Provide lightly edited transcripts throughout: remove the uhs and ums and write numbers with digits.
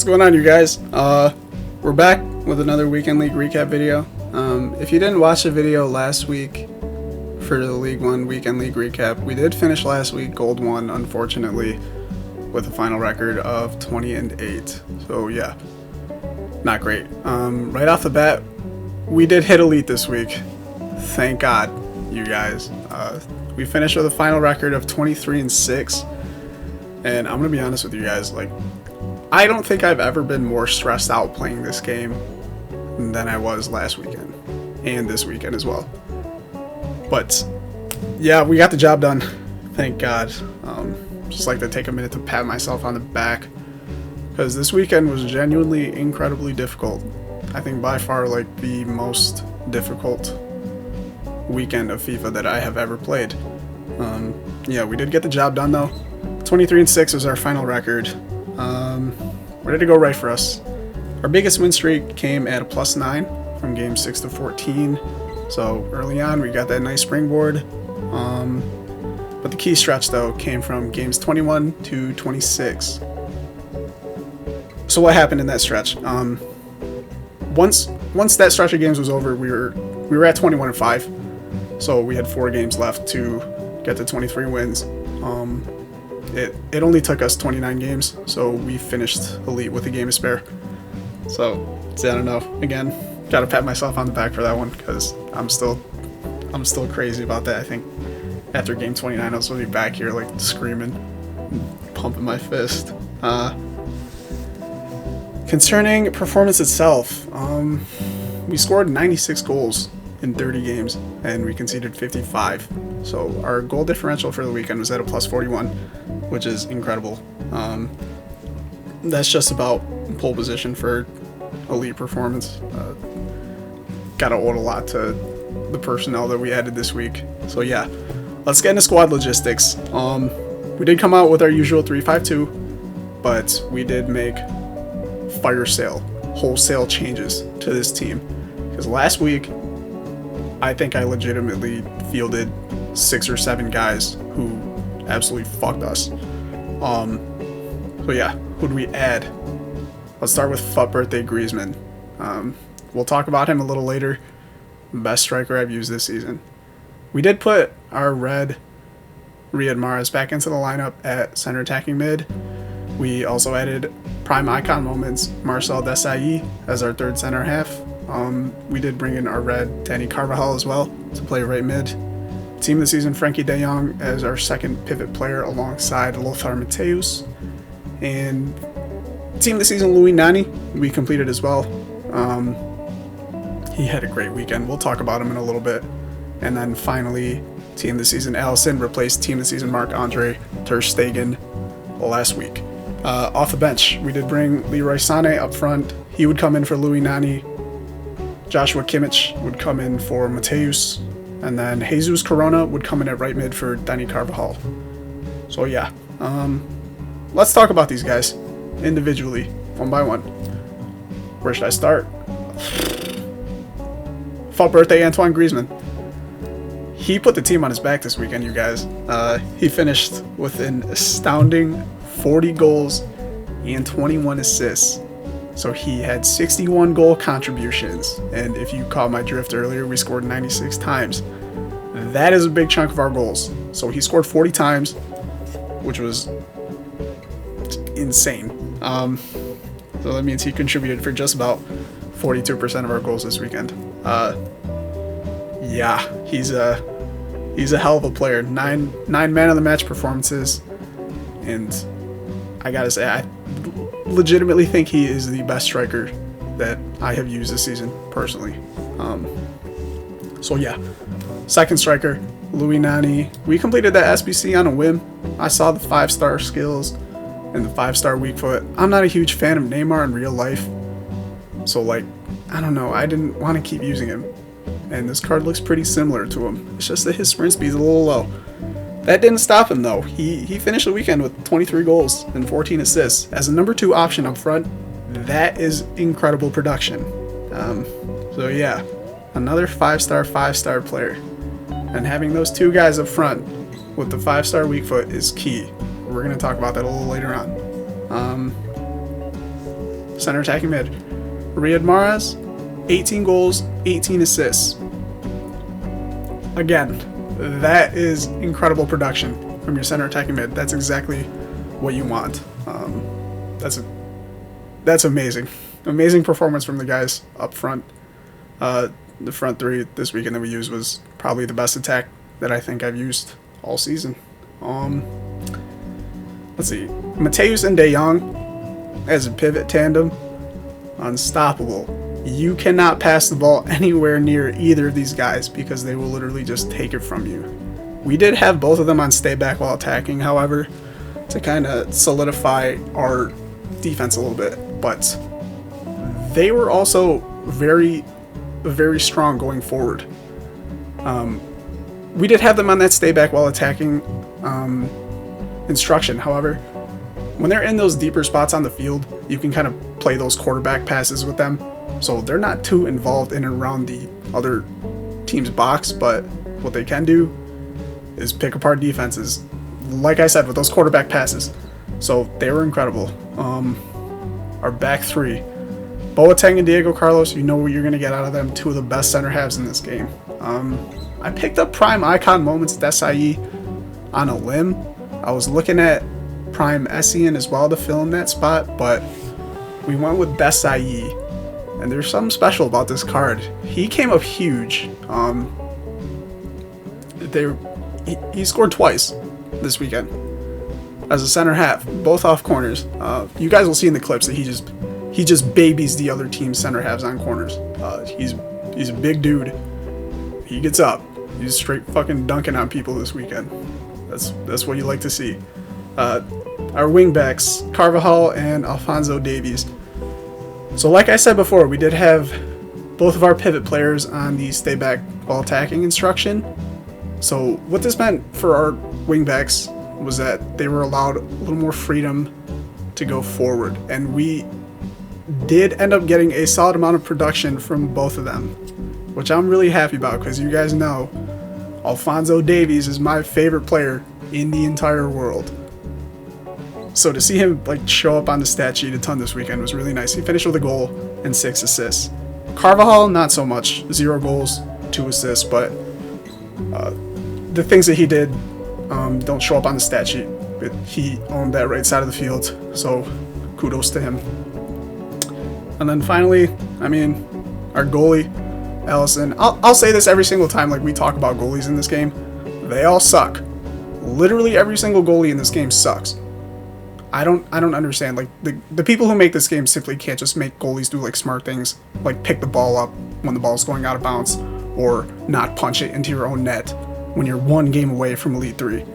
going on, you guys? We're back with another Weekend League recap video. If you didn't watch the video last week for the League 1 Weekend League recap, we did finish last week Gold 1, unfortunately, with a final record of 20-8. So yeah, not great. Right off the bat, we did hit Elite this week. Thank God, you guys. We finished with a final record of 23-6. And I'm gonna be honest with you guys, like, I don't think I've ever been more stressed out playing this game than I was last weekend, and this weekend as well. But yeah, we got the job done, thank God. Just like to take a minute to pat myself on the back, because this weekend was genuinely incredibly difficult. I think by far like the most difficult weekend of FIFA that I have ever played. Yeah, we did get the job done though. 23-6 was our final record. Where did it go right for us? Our biggest win streak came at a +9 from games 6 to 14. So early on, we got that nice springboard. But the key stretch though came from games 21 to 26. So what happened in that stretch? Once that stretch of games was over, we were at 21-5. So we had 4 games left to get to 23 wins. It only took us 29 games, so we finished Elite with a game to spare. So I don't know. Again, gotta pat myself on the back for that one, because I'm still crazy about that. I think after game 29, I was really back here like screaming, and pumping my fist. Concerning performance itself, we scored 96 goals in 30 games, and we conceded 55. So our goal differential for the weekend was at a +41, which is incredible. That's just about pole position for Elite performance. Gotta owe it a lot to the personnel that we added this week. So yeah, let's get into squad logistics. We did come out with our usual 3-5-2, but we did make wholesale changes to this team. Because last week, I think I legitimately fielded 6 or 7 guys who absolutely fucked us. So yeah, who'd we add? Let's start with FUT Birthday Griezmann. We'll talk about him a little later. Best striker I've used this season. We did put our red Riyad Mahrez back into the lineup at center attacking mid. We also added prime icon moments Marcel Desailly as our third center half. We did bring in our red Dani Carvajal as well to play right mid. Team of the season Frenkie de Jong as our second pivot player alongside Lothar Matthäus. And team of the season Louis Nani we completed as well. He had a great weekend. We'll talk about him in a little bit. And then finally, team of the season Alisson replaced team of the season Marc-Andre ter Stegen last week. Off the bench, we did bring Leroy Sané up front. He would come in for Louis Nani. Joshua Kimmich would come in for Matthäus. And then Jesus Corona would come in at right mid for Dani Carvajal. So yeah, let's talk about these guys individually, one by one. Where should I start? FUT Birthday Antoine Griezmann. He put the team on his back this weekend, you guys. He finished with an astounding 40 goals and 21 assists. So he had 61 goal contributions, and if you caught my drift earlier, we scored 96 times. That is a big chunk of our goals. So he scored 40 times, which was insane. So that means he contributed for just about 42% of our goals this weekend. Yeah, he's a hell of a player. Nine man of the match performances, and I gotta say, I legitimately think he is the best striker that I have used this season personally. So yeah, second striker Louis Nani. We completed that SBC on a whim. I saw the 5-star skills and the 5-star weak foot. I'm not a huge fan of Neymar in real life, so like, I don't know, I didn't want to keep using him, and this card looks pretty similar to him. It's just that his sprint speed's a little low. That didn't stop him though. He finished the weekend with 23 goals and 14 assists. As a number 2 option up front, that is incredible production. So yeah, another 5-star player. And having those 2 guys up front with the 5-star weak foot is key. We're going to talk about that a little later on. center attacking mid. Riyad Mahrez, 18 goals, 18 assists. Again, that is incredible production from your center attacking mid. That's exactly what you want. That's amazing. Amazing performance from the guys up front. The front three this weekend that we used was probably the best attack that I think I've used all season. Let's see. Mateus and De Jong as a pivot tandem, unstoppable. You cannot pass the ball anywhere near either of these guys because they will literally just take it from you. We did have both of them on stay back while attacking, however, to kind of solidify our defense a little bit, but they were also very, very strong going forward. We did have them on that stay back while attacking instruction. However, when they're in those deeper spots on the field, you can kind of play those quarterback passes with them, so they're not too involved in and around the other team's box, but what they can do is pick apart defenses, like I said, with those quarterback passes. So they were incredible. Our back three, Boateng and Diego Carlos, you know what you're going to get out of them. Two of the best center halves in this game. I picked up Prime Icon Moments Desai on a limb. I was looking at Prime Essien as well to fill in that spot, but we went with Desai. And there's something special about this card. He came up huge. He scored twice this weekend as a center half, both off corners. You guys will see in the clips that he just babies the other team's center halves on corners. He's a big dude. He gets up. He's straight fucking dunking on people this weekend. That's what you like to see. Our wingbacks, Carvajal and Alphonso Davies. So like I said before, we did have both of our pivot players on the stay back while attacking instruction. So what this meant for our wingbacks was that they were allowed a little more freedom to go forward. And we did end up getting a solid amount of production from both of them, which I'm really happy about because you guys know Alphonso Davies is my favorite player in the entire world. So to see him show up on the stat sheet a ton this weekend was really nice. He finished with a goal and 6 assists. Carvajal, not so much. 0 goals, 2 assists, but the things that he did don't show up on the stat sheet. But he owned that right side of the field, so kudos to him. And then finally, our goalie, Allison. I'll say this every single time we talk about goalies in this game. They all suck. Literally every single goalie in this game sucks. I don't understand. The people who make this game simply can't just make goalies do smart things, like pick the ball up when the ball's going out of bounds, or not punch it into your own net when you're one game away from Elite 3.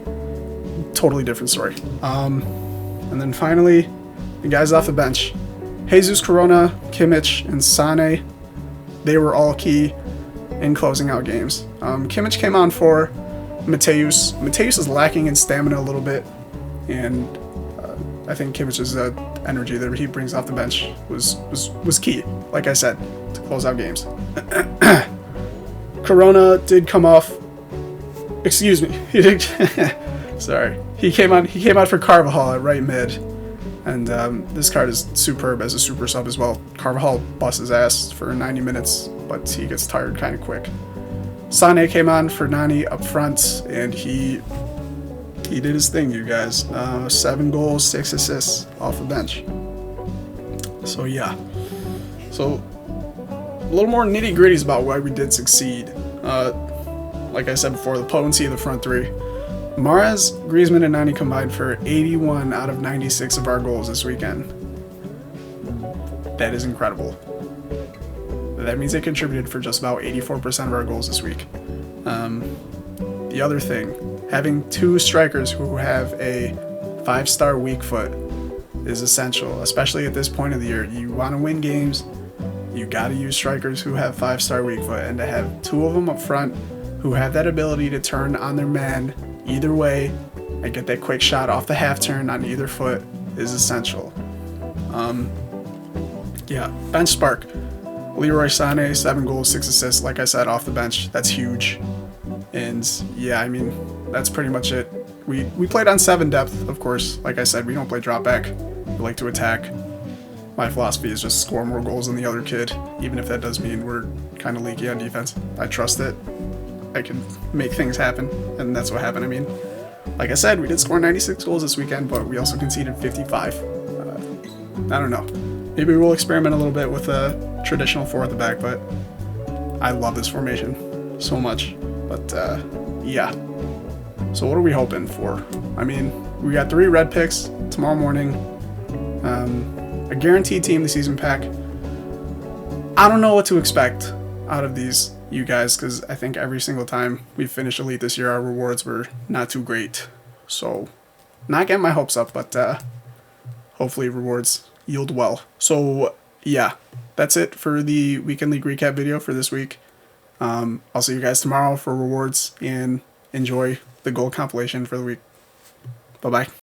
Totally different story. And then finally, the guys off the bench. Jesus Corona, Kimmich, and Sane, they were all key in closing out games. Kimmich came on for Mateus. Mateus is lacking in stamina a little bit, and I think Kimmich's energy that he brings off the bench was key, like I said, to close out games. Corona did come off. Excuse me. Sorry. He came out for Carvajal at right mid, and this card is superb as a super sub as well. Carvajal busts his ass for 90 minutes, but he gets tired kind of quick. Sane came on for Nani up front, and he did his thing, you guys. 7 goals, 6 assists off the bench. So yeah. So a little more nitty gritties about why we did succeed. Like I said before, the potency of the front three. Mahrez, Griezmann, and Nani combined for 81 out of 96 of our goals this weekend. That is incredible. That means they contributed for just about 84% of our goals this week. The other thing, having 2 strikers who have a 5-star weak foot is essential, especially at this point of the year. You want to win games, you got to use strikers who have 5-star weak foot, and to have 2 of them up front who have that ability to turn on their man either way and get that quick shot off the half turn on either foot is essential. Bench spark. Leroy Sané, 7 goals, 6 assists, like I said, off the bench. That's huge. And yeah, that's pretty much it. We played on 7 depth, of course. Like I said, we don't play drop back. We like to attack. my philosophy is just score more goals than the other kid, even if that does mean we're kind of leaky on defense. I trust that I can make things happen, and that's what happened. I mean, like I said, we did score 96 goals this weekend, but we also conceded 55. I don't know. Maybe we'll experiment a little bit with a traditional 4 at the back, but I love this formation so much. But yeah. So what are we hoping for? I mean, we got 3 red picks tomorrow morning. A guaranteed team the season pack. I don't know what to expect out of these, you guys, because I think every single time we've finished Elite this year, our rewards were not too great. So, not getting my hopes up, but hopefully rewards yield well. So, yeah, that's it for the Weekend League recap video for this week. I'll see you guys tomorrow for rewards, and enjoy the gold compilation for the week. Bye-bye.